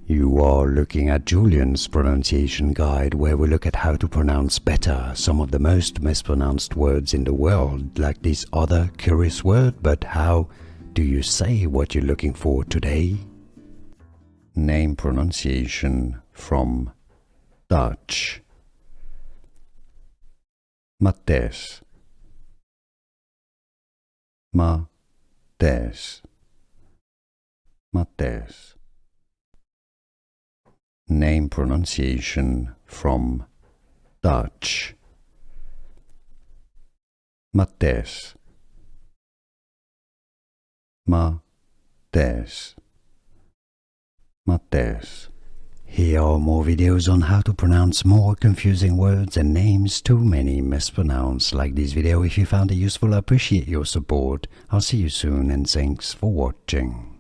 You are looking at Julian's pronunciation guide, where we look at how to pronounce better some of the most mispronounced words in the world, like this other curious word. But how do you say what you're looking for today? Name pronunciation from Dutch. Mathijs. Mathijs. Mathijs. Name pronunciation from Dutch. Mathijs. Mathijs. Mathijs. Here are more videos on how to pronounce more confusing words and names too many mispronounced. Like this video if you found it useful. I appreciate your support. I'll see you soon and thanks for watching.